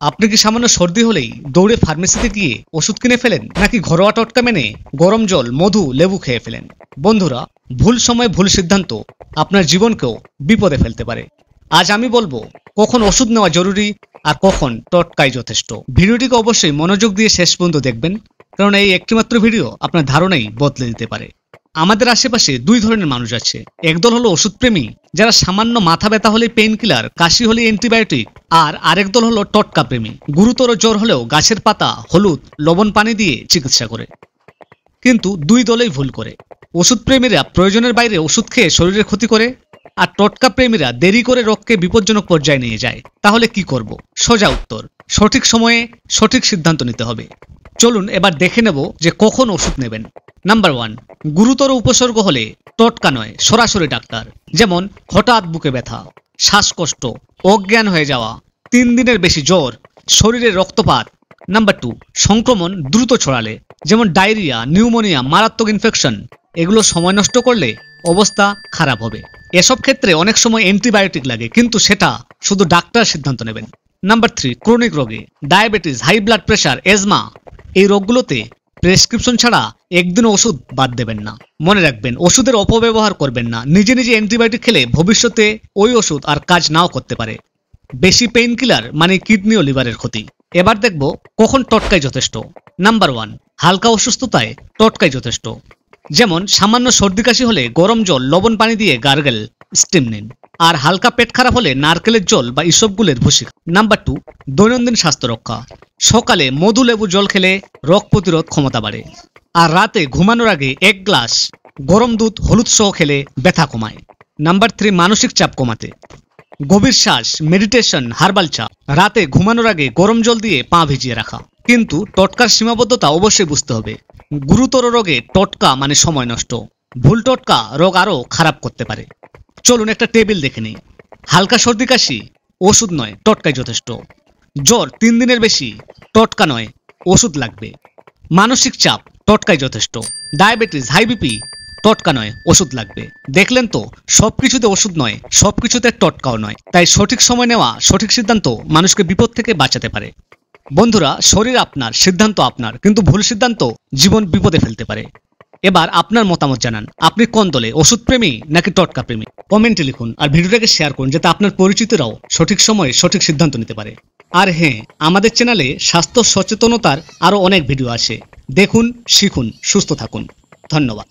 আপনি কি সামান্য সর্দি হলেই দৌড়ে ফার্মেসিতে গিয়ে ওষুধ কিনে ফেলেন, নাকি ঘরোয়া টটকা মেনে গরম জল, মধু, লেবু খেয়ে ফেলেন? বন্ধুরা, ভুল সময়ে ভুল সিদ্ধান্ত আপনার জীবনকেও বিপদে ফেলতে পারে। আজ আমি বলবো কখন ওষুধ নেওয়া জরুরি আর কখন টটকাই যথেষ্ট। ভিডিওটিকে অবশ্যই মনোযোগ দিয়ে শেষ পর্যন্ত দেখবেন, কারণ এই একটিমাত্র ভিডিও আপনার ধারণাই বদলে দিতে পারে। আমাদের আশেপাশে দুই ধরনের মানুষ আছে। একদল হলো ওষুধপ্রেমী, যারা সামান্য মাথা ব্যথা হলে পেইন কিলার, কাশি হলে অ্যান্টিবায়োটিক, আর আরেক দল হলো টটকা প্রেমী, গুরুতর জ্বর হলেও গাছের পাতা, হলুদ, লবণ পানি দিয়ে চিকিৎসা করে। কিন্তু দুই দলেই ভুল করে। ওষুধ প্রেমীরা প্রয়োজনের বাইরে ওষুধ খেয়ে শরীরের ক্ষতি করে, আর টটকা প্রেমীরা দেরি করে রোগকে বিপজ্জনক পর্যায়ে নিয়ে যায়। তাহলে কি করব? সোজা উত্তর, সঠিক সময়ে সঠিক সিদ্ধান্ত নিতে হবে। চলুন এবার দেখে নেব যে কখন ওষুধ নেবেন। নাম্বার 1, গুরুতর উপসর্গ হলে টটকা নয়, সরাসরি ডাক্তার। যেমন হঠাৎ বুকে ব্যথা, শ্বাসকষ্ট, অজ্ঞান হয়ে যাওয়া, 3 দিনের বেশি জ্বর, শরীরে রক্তপাত। নাম্বার 2, সংক্রমণ দ্রুত ছড়ালে, যেমন ডায়রিয়া, নিউমোনিয়া, মারাত্মক ইনফেকশন। এগুলো সময় নষ্ট করলে অবস্থা খারাপ হবে। এসব ক্ষেত্রে অনেক সময় অ্যান্টিবায়োটিক লাগে, কিন্তু সেটা শুধু ডাক্তার সিদ্ধান্ত নেবেন। নাম্বার 3, ক্রনিক রোগে, diabetes, high blood pressure, asthma, এই রোগগুলোতে প্রেসক্রিপশন ছাড়া একদিনও ওষুধ বাদ দেবেন না। মনে রাখবেন, ওষুধের অপব্যবহার করবেন না। নিজে নিজে অ্যান্টিবায়োটিক খেলে ভবিষ্যতে ওই ওষুধ আর কাজ নাও করতে পারে। বেশি পেইন কিলার মানে কিডনি ও লিভারের ক্ষতি। এবার দেখব কখন টটকাই যথেষ্ট। নাম্বার 1, হালকা অসুস্থতায় টটকাই যথেষ্ট। যেমন সামান্য সর্দি কাশি হলে গরম জল, লবণ পানি দিয়ে গার্গেল, স্টিম নিন। আর হালকা পেট খারাপ হলে নারকেলের জল বা ইসবগুলের ভুসি। নাম্বার 2, দৈনন্দিন স্বাস্থ্য রক্ষা। সকালে মধু, লেবু জল খেলে রোগ প্রতিরোধ ক্ষমতা বাড়ে। আর রাতে ঘুমানোর আগে 1 গ্লাস গরম দুধ, হলুদ সহ খেলে ব্যথা কমায়। নাম্বার 3, মানসিক চাপ কমাতে। গভীর শ্বাস, মেডিটেশন, হার্বাল চা। রাতে ঘুমানোর আগে গরম জল দিয়ে পা ভিজিয়ে রাখা। কিন্তু টটকার সীমাবদ্ধতা অবশ্যই বুঝতে হবে। গুরুতর রোগে টটকা মানে সময় নষ্ট। ভুল টটকা রোগ আরো খারাপ করতে পারে। চলুন একটা টেবিল দেখে নিই। হালকা সর্দি কাশি, ওষুধ নয়, টটকাই যথেষ্ট। জ্বর 3 দিনের বেশি, টটকা নয়, ওষুধ লাগবে। মানসিক চাপ, টটকাই যথেষ্ট। ডায়াবেটিস, হাই বিপি, টটকা নয়, ওষুধ লাগবে। দেখলেন তো, সবকিছুতে ওষুধ নয়, সবকিছুতে টটকাও নয়। তাই সঠিক সময় নেওয়া, সঠিক সিদ্ধান্ত মানুষকে বিপদ থেকে বাঁচাতে পারে। বন্ধুরা, শরীর আপনার, সিদ্ধান্ত আপনার, কিন্তু ভুল সিদ্ধান্ত জীবন বিপদে ফেলতে পারে। এবার আপনার মতামত জানান, আপনি কোন দলে, ওষুধ প্রেমী নাকি টটকা প্রেমী? কমেন্টে লিখুন আর ভিডিওটাকে শেয়ার করুন, যাতে আপনার পরিচিতরাও সঠিক সময়ে সঠিক সিদ্ধান্ত নিতে পারে। আর হ্যাঁ, আমাদের চ্যানেলে স্বাস্থ্য সচেতনতার আরো অনেক ভিডিও আছে। দেখুন, শিখুন, সুস্থ থাকুন। ধন্যবাদ।